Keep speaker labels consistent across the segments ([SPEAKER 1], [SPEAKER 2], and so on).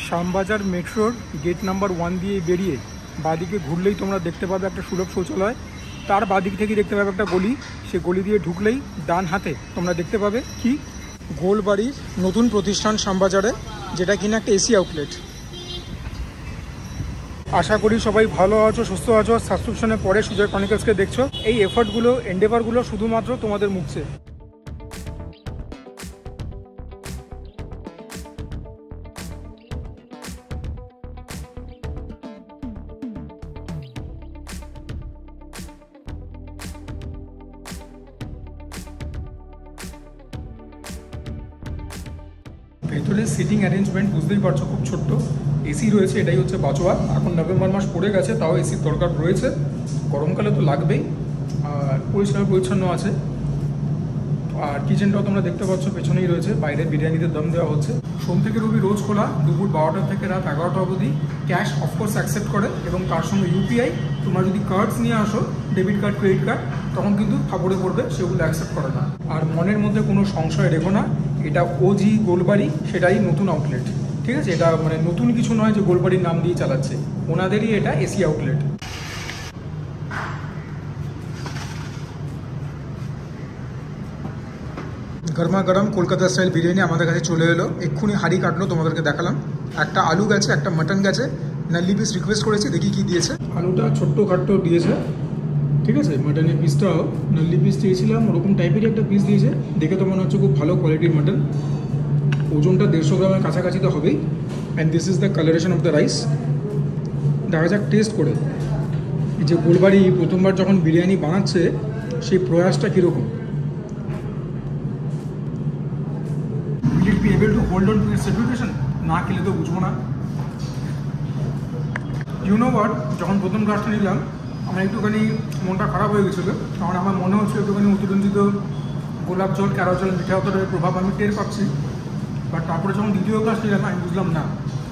[SPEAKER 1] শ্যামবাজার মেট্রোর gate number 1 দিয়ে বেরিয়ে বাঁদিকে ঘুরলেই তোমরা দেখতে পাবে একটা সুলভ শৌচালয়। তার বাঁদিক থেকে দেখতে পাবে একটা গলি, সে গলি দিয়ে ঢুকলেই ডান হাতে তোমরা দেখতে পাবে কি গোলবাড়ির নতুন প্রতিষ্ঠান শ্যামবাজারে, যেটা কিনা একটা এসি আউটলেট। আশা করি সবাই ভালো আছো, সুস্থ আছো। সাবস্ক্রিপশনের পরে সুজয় ক্রনিকলসকে দেখছো। এই এফর্টগুলো, এন্ডেভারগুলো শুধুমাত্র তোমাদের মুখছে। ভেতরে সিটিং অ্যারেঞ্জমেন্ট বুঝতেই পারছো, খুব ছোট্ট। এসি রয়েছে, এটাই হচ্ছে বাঁচোয়া। এখন নভেম্বর মাস পড়ে গেছে, তাও এসির দরকার রয়েছে। গরমকালে তো লাগবেই। আর পরিষ্কার পরিচ্ছন্ন আছে। আর কিচেনটাও তোমরা দেখতে পাচ্ছ পেছনেই রয়েছে। বাইরে বিরিয়ানিতে দম দেওয়া হচ্ছে। সোম থেকে রবি রোজ খোলা, দুপুর 12টা থেকে রাত 11টা অবধি। ক্যাশ অফকোর্স অ্যাকসেপ্ট করে, এবং তার সঙ্গে ইউপিআই। তোমরা যদি কার্ডস নিয়ে আসো, ডেবিট কার্ড, ক্রেডিট কার্ড, তখন কিন্তু ফাপড়ে পড়বে, সেগুলো অ্যাকসেপ্ট করে না। আর মনের মধ্যে কোনো সংশয় রেখো না, এটা ওজি গোলবাড়ি, সেটাই নতুন আউটলেট। ঠিক আছে, এটা মানে নতুন কিছু নয় যে গোলবাড়ির নাম দিয়ে চালাচ্ছে, ওনাদেরই এটা এসি আউটলেট। গরমা গরম কলকাতা স্টাইল বিরিয়ানি আমাদের কাছে চলে এলো। এক্ষুনি হাঁড়ি কাটলো, তোমাদেরকে দেখালাম। একটা আলু গেছে, একটা মাটন গেছে। নাল্লি পিস রিকোয়েস্ট করেছি, দেখি কি দিয়েছে। আলুটা ছোট্ট খাট্টো দিয়েছে, ঠিক আছে। মাটনের পিসটাও নাল্লি পিস দিয়েছিলাম, ওরকম টাইপেরই একটা পিস দিয়েছে। দেখে তো মনে হচ্ছে খুব ভালো কোয়ালিটির মাটন। ওজনটা 150 গ্রামের কাছাকাছি তো হবেই। And this is the colouration of the rice. দেখা যাক টেস্ট করে যে গোলবাড়ি প্রথমবার যখন বিরিয়ানি বানাচ্ছে সেই প্রয়াসটা কীরকম। Will it be able to hold on to its reputation? না খেলে তো বুঝবো না। ইউ নো হোয়াট, যখন প্রথম গ্লাসটা নিলাম আমার একটুখানি মনটা খারাপ হয়ে গেছিলো, কারণ আমার মনে হচ্ছে একটুখানি অতিরঞ্জিত গোলাপ জল, ক্যারো জল, মিঠা অতটার প্রভাব আমি টের পাচ্ছি। বাট তারপরে যখন দ্বিতীয় গ্লাস নিলাম আমি বুঝলাম না,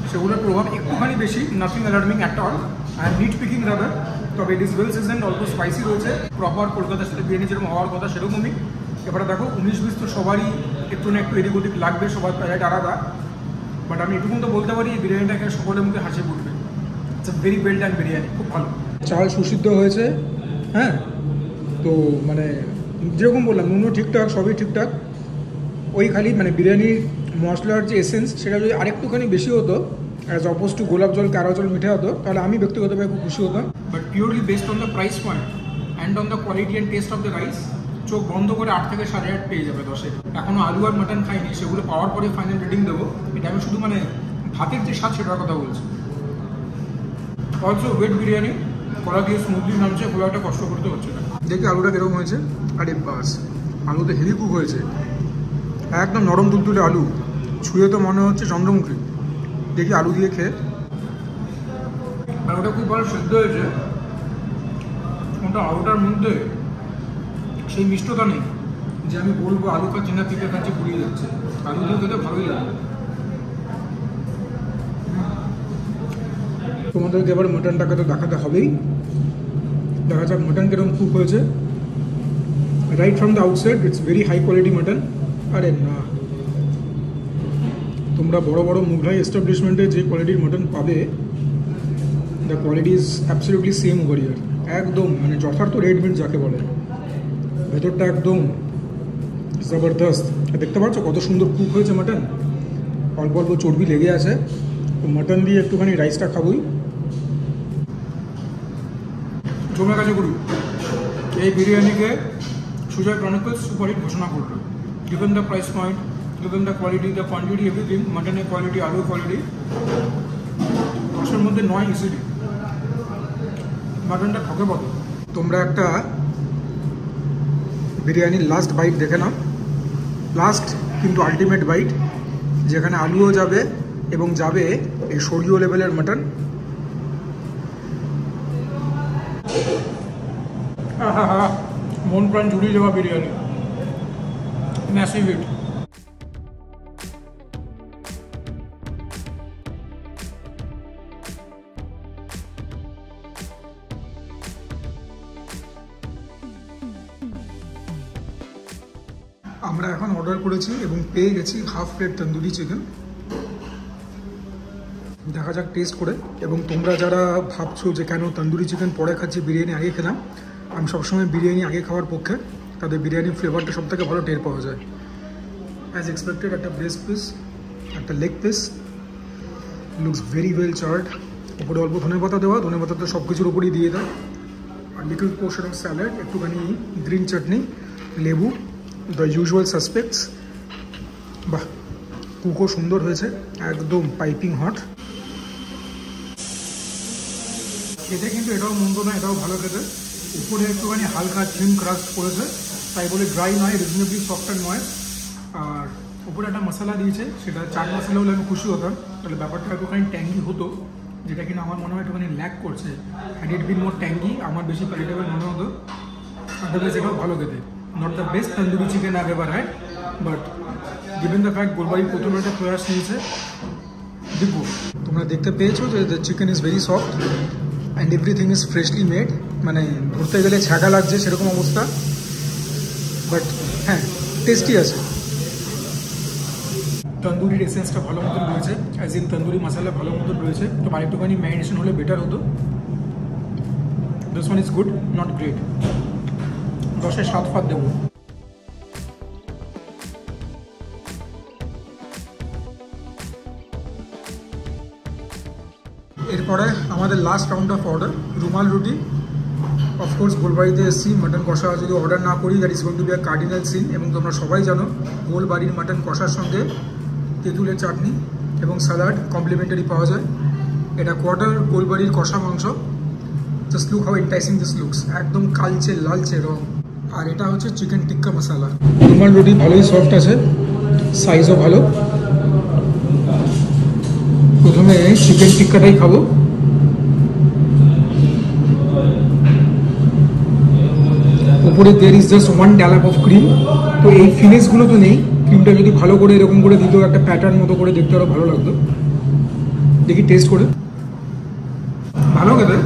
[SPEAKER 1] সেগুলোর প্রভাব একটুখানি বেশি। Nothing alarming at all. I am nit picking rather. তবে ইট ইজ ওয়েল সিজনড, অল্প স্পাইসি রয়েছে। প্রপার কলকাতার সাথে বিরিয়ানি যেরকম হওয়ার কথা সেরকমই। এবারে দেখো 19-20 তো সবারই একটু না একটু এদিক ওদিক লাগবে, সবার প্যালেট আলাদা। বাট আমি এটুকুন তো বলতে পারি এই বিরিয়ানিটাকে সকলের মুখে হাসি ফুটবে। It's a very well done biryani, খুব ভালো। চাল সুসিদ্ধ হয়েছে, হ্যাঁ। তো মানে যেরকম বললাম, নুনও ঠিকঠাক, সবই ঠিকঠাক। ওই খালি মানে বিরিয়ানির মশলার যে এসেন্স, সেটা যদি আরেকটুখানি বেশি হতো, অ্যাজ অপোজ টু গোলাপ জল, কারো জল, মিঠা হতো, তাহলে আমি ব্যক্তিগতভাবে খুব খুশি হতাম। But purely based on the price point and on the quality and test of the rice, চোখ বন্ধ করে 8 থেকে 8.5 পেয়ে যাবে 10-এ। এখনও আলু আর মাটন খাইনি, সেগুলো পাওয়ার পরে ফাইনাল রেটিং দেবো। এটা আমি শুধু মানে ভাতের যে স্বাদ সেটার কথা বলছি। অলসো ওয়েট বিরিয়ানি, কড়া দিয়ে স্মুথলি নামছে, খুব একটা কষ্ট করতে হচ্ছে না। দেখি আলুটা কীরকম হয়েছে। আরে বাস, আলুতে হেভি কুক হয়েছে, একদম নরম তুলতুলে আলু। ছুঁয়ে তো মনে হচ্ছে চন্দ্রমুখী। দেখি আলু দিয়ে খেয়ে। আলুটা খুব ভালো সিদ্ধ হয়েছে, ওটা আলুটার মধ্যে সেই মিষ্টতা নেই যে আমি বলবো আলু খাচ্ছি না, পিঠে খাচ্ছি, পুড়িয়ে যাচ্ছে। আলু দিয়ে খেতে ভালোই লাগে। তোমাদেরকে এবার মাটনটাকে তো দেখাতে হবেই। দেখা যাক মাটন কিরকম কুক হয়েছে। Right from the outside it's very high quality mutton. আরে না, তোমরা বড় বড় মুঘলাই এস্টাবলিশমেন্টে যে কোয়ালিটির মাটন পাবে, the quality is absolutely same over here. একদম মানে যথার্থ রেড মিট যাকে বলে। ভেতরটা একদম জবরদস্ত। দেখতে পাচ্ছ কত সুন্দর কুক হয়েছে মাটন। অল্প অল্প চর্বি লেগে আছে। তো মাটন দিয়ে একটুখানি রাইসটা খাবোই। জমে গেছে গুরু। এই বিরিয়ানিকে সুজয় ক্রনিকলস সুপারহিট ঘোষণা করলো। Given the price point, given the quality, the quantity, everything, mutton quality, aloo quality, 10-এর মধ্যে 9 ইজিলি। মাটনটা ঠকে বলো। তোমরা একটা বিরিয়ানির লাস্ট বাইট দেখে নাও। লাস্ট কিন্তু আলটিমেট বাইট, যেখানে আলুও যাবে এবং যাবে এই সরিয় লেভেলের মাটন। মন প্রাণ জুড়িয়ে যাওয়া বিরিয়ানি, ম্যাসিভ হিট। আমরা এখন অর্ডার করেছি এবং পেয়ে গেছি হাফ প্লেট তন্দুরি চিকেন। দেখা যাক টেস্ট করে। এবং তোমরা যারা ভাবছো যে কেন তন্দুরি চিকেন পরে খাচ্ছি বিরিয়ানি আগে খেলাম, আমি সবসময় বিরিয়ানি আগে খাওয়ার পক্ষে। তাদের বিরিয়ানির ফ্লেভারটা সব থেকে ভালো টের পাওয়া যায়। অ্যাজ এক্সপেক্টেড একটা ব্রেস্ট পিস, একটা leg piece, looks very well Chad. উপরে অল্প ধনেপাতা দেওয়া, ধনেপাতা তো সব কিছুর উপরেই দিয়ে দেয়। আর লিটল পোর্শন অফ স্যালাড, একটুখানি গ্রিন চাটনি, লেবু, দ্য ইউজুয়াল সাসপেক্টস। বাহ, কুকও সুন্দর হয়েছে, একদম পাইপিং হট। খেতে কিন্তু এটাও মন্দ না, এটাও ভালো খেতে। উপরে একটুখানি হালকা থিন ক্রাস্ট করেছে, তাই বলে ড্রাই নয়, রিজনেবলি সফট অ্যান্ড নয়। আর উপরে একটা মশলা দিয়েছে, সেটা চাট মশলা হলে আমি খুশি হতাম, তাহলে ব্যাপারটা একটুখানি ট্যাঙ্গি হতো, যেটা কিনা আমার মনে হয় একটুখানি ল্যাক করছে। Had it bin more tangy আমার বেশি প্যালেটেবল মনে হতো। আদারওয়াইজ এটাও ভালো খেতে। Not the best tandoori chicken I ever had, but given the fact Golbari প্রথমে একটা প্রয়াস নিয়েছে, দেখবো। তোমরা দেখতে পেয়েছো যে the chicken is very soft and everything is freshly made. মানে ধরতে গেলে ছ্যাঁকা লাগছে সেরকম অবস্থা, বাট হ্যাঁ টেস্টি আছে। তন্দুরির এসেন্সটা ভালো মতন রয়েছে, অ্যাজ ইন তন্দুরি মশলা ভালো মতন রয়েছে। তো আরেকটুখানি ম্যারিনেশন হলে বেটার হতো। This one is good, not great. 10-এ 7 ফাত দেবো। এরপরে আমাদের লাস্ট রাউন্ড অফ অর্ডার, রুমাল রুটি। অফকোর্স গোলবাড়িতে এসেছি, মাটন কষা যদি অর্ডার না করি that is going to be a cardinal sin. এবং তোমরা সবাই জানো গোলবাড়ির মাটন কষার সঙ্গে তেঁতুলের চাটনি এবং স্যালাড কমপ্লিমেন্টারি পাওয়া যায়। এটা কোয়ার্টার গোলবাড়ির কষা মাংস। Just look how enticing this looks, একদম কালচে লালচে রং। আর এটা হচ্ছে চিকেন টিক্কা মশলা। রুমাল রুটি ভালোই সফট আছে, সাইজও ভালো। প্রথমে চিকেন টিক্কাটাই খাবো। উপরে there is just 1 dollop of cream. তো এই ফিনিশগুলো তো নেই, ক্রিমটা যদি ভালো করে এরকম করে দিত, একটা প্যাটার্ন মতো করে দেখতে আরও ভালো লাগতো। দেখি টেস্ট করে। ভালো খেতে,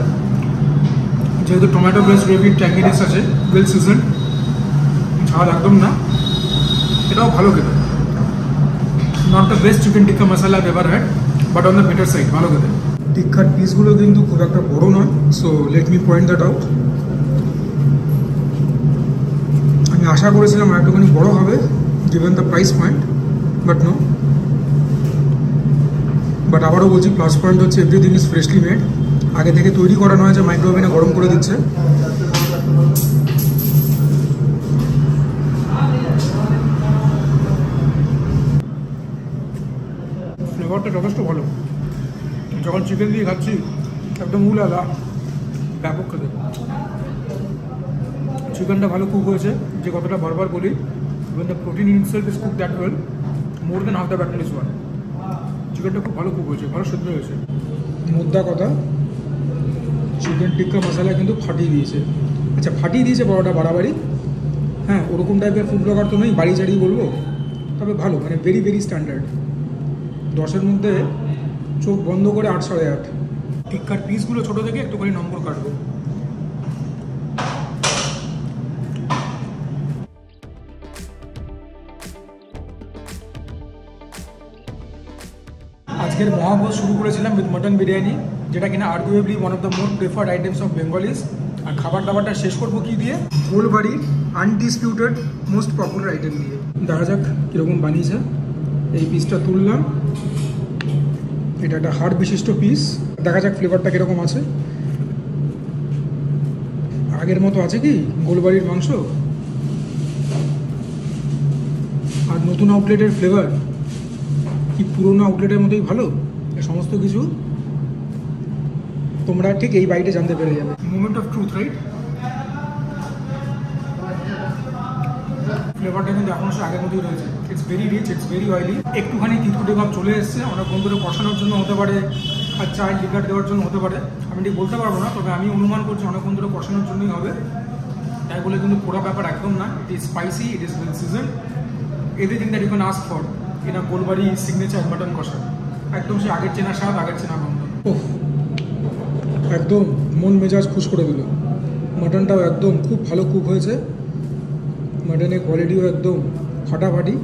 [SPEAKER 1] যেহেতু টমেটো বেস গ্রেভির ট্যাঙ্গিনেস আছে, ওয়েল সিজন, ঝাল একদম না, এটাও ভালো খেতে। Not the best chicken tikka masala I've ever had, but on the better side, ভালো খেতে। টিক্কার পিসগুলো কিন্তু খুব একটা বড় নয়, so let me point that out. আমি আশা করেছিলাম একটুখানি বড় হবে given the price point, but no. But আবারও বলছি, প্লাস পয়েন্ট হচ্ছে এভরিথিং ইজ ফ্রেশলি মেড। আগে থেকে তৈরি করা নয় যে মাইক্রোওভেনে গরম করে দিচ্ছে। ফ্লেভারটা যথেষ্ট ভালো। যখন চিকেন দিয়ে খাচ্ছি একদম উলালা, ব্যাপক খেতে। চিকেনটা ভালো কুক হয়েছে, যে কথাটা বারবার বলি, when the protein in itself is cooked that well, more than half the battle is won. চিকেনটা খুব ভালো কুক হয়েছে, ভালো সেদ্ধ হয়েছে। মুদ্রা কথা, চিকেন টিক্কা মশলা কিন্তু ফাটিয়ে দিয়েছে। আচ্ছা, ফাটিয়ে দিয়েছে বড়টা বাড়াবাড়ি। হ্যাঁ, ওরকম টাইপের ফুড ব্লগার তো নেই, বাড়ি চাড়িয়ে বলবো, তবে ভালো, মানে ভেরি ভেরি স্ট্যান্ডার্ড। 10-এর মধ্যে চোখ বন্ধ করে 8, 8.5। টিক্কার পিসগুলো ছোটো থেকে একটুখানি নম্বর কাটবো। আজকের মহাভোজ শুরু করেছিলাম উইথ মটন বিরিয়ানি, যেটা কিনা arguably one of the most preferred items of Bengalis. আর খাবার দাবারটা শেষ করবো কী দিয়ে? গোলবাড়ির আনডিসপিউটেড মোস্ট পপুলার আইটেম দিয়ে। দেখা যাক কীরকম বানিয়েছে। এই পিসটা তুললাম, এটা একটা হাড় বিশিষ্ট পিস। দেখা যাক ফ্লেভারটা কীরকম আছে। আগের মতো আছে কি গোলবাড়ির মাংস? আর নতুন আউটলেটের ফ্লেভার কি পুরোনো আউটলেটের মতোই ভালো? সমস্ত কিছু তোমরা ঠিক এই বাইটে জানতে পেরে যাবে। Moment of truth, right? ফ্লেভারটা কিন্তু এখনো সে আগের মতোই রয়েছে। It's very rich, it's very oily. একটুখানি তিতকুটে ভাব চলে এসছে, অনেক বন্ধুরা কষানোর জন্য হতে পারে, আর চায়ের লিকার দেওয়ার জন্য হতে পারে, আমি ঠিক বলতে পারবো না। তবে আমি অনুমান করছি অনেক বন্ধুরা কষানোর জন্যই হবে। তাই বলে কিন্তু পুরো ব্যাপার একদম না। It is spicy, it is well season, everything that you can ask for in a Golbari signature mutton kosha. একদম সে আগের চেনা স্বাদ, আগের চেনা গন্ধ। একদম মন মেজাজ খুশ করে দিল। মাটনটাও একদম খুব ভালো কুক হয়েছে, মাটনের কোয়ালিটিও একদম ফাটাফাটি।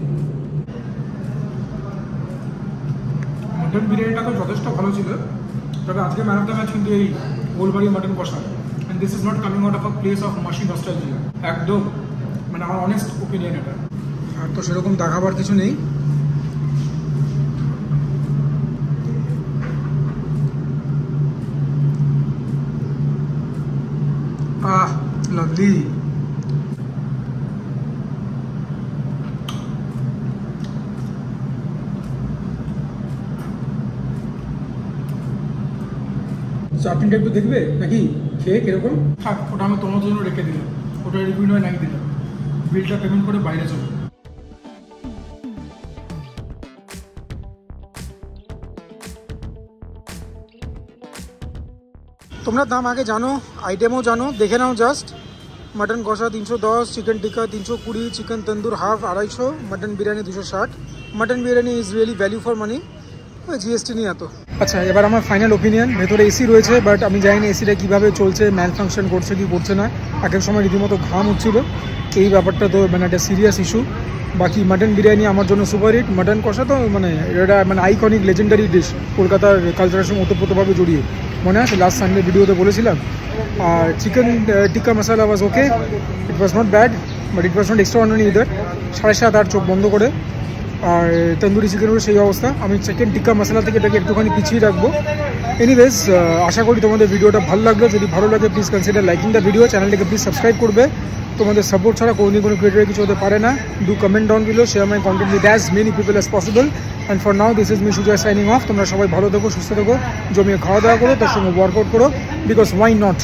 [SPEAKER 1] মটন বিরিয়ানিটা তো যথেষ্ট ভালো ছিল, তবে আজকে ম্যান অফ দ্য ম্যাচ কিন্তু এই গোলবাড়ি মাটন কষা। And this is not coming out of a place of মাসি নস্টালজিয়া, একদম মানে আমার অনেস্ট ওপিনিয়ন এটা। আর তো সেরকম দেখাবার কিছু নেই। আহ লাভলি। চাটনিটা একটু দেখবে নাকি খেয়ে কিরকম? থাক, ওটা আমি তোমার জন্য রেখে দিলাম, ওটা রিভিউ নয় নাই দিলাম, বিলটা পেমেন্ট করে বাইরে চলো। তোমরা দাম আগে জানো, আইটেমও জানো, দেখে নাও জাস্ট। মটন কষা 310, chicken tikka 320, chicken tandoor half 250, mutton biryani 260। Mutton biryani is really value for money. GST নিয়ে এত। আচ্ছা, এবার আমার ফাইনাল ওপিনিয়ন। ভেতরে এসি রয়েছে, বাট আমি জানি না এসিটা কীভাবে চলছে, ম্যাল ফাংশন করছে কি করছে না। এক এক সময় রীতিমতো ঘাম হচ্ছিলো, এই ব্যাপারটা তো মানে একটা সিরিয়াস ইস্যু। বাকি মাটন বিরিয়ানি আমার জন্য সুপার হিট। মাটন কষা তো মানে এটা মানে আইকনিক লেজেন্ডারি ডিশ, কলকাতার কালচারের সঙ্গে ওতপ্রোতভাবে জড়িয়ে। মনে আছে লাস্ট সানডে ভিডিওতে বলেছিলাম। আর chicken tikka masala was okay, it was not bad, but it was not extraordinary either. 7.5 8 চোখ বন্ধ করে। আর তন্দুরি চিকেনেরও সেই অবস্থা। আমি চিকেন টিক্কা মশলা থেকে এটাকে একটুখানি পিছিয়ে রাখবো। এনিওয়েজ, আশা করি তোমাদের ভিডিওটা ভালো লাগলো। যদি ভালো লাগে please consider liking the video, চ্যানেলটাকে প্লিজ সাবস্ক্রাইব করবে। তোমাদের সাপোর্ট ছাড়া কোনো ক্রিয়েটারের কিছু হতে পারে না। Do comment down below, share my content with as many people as possible. And for now this is me Sujoy signing off. তোমরা সবাই ভালো থেকো, সুস্থ থেকো, জমিয়ে খাওয়া দাওয়া করো, তার সঙ্গে ওয়ার্কআউট করো, বিকজ ওয়াই নট।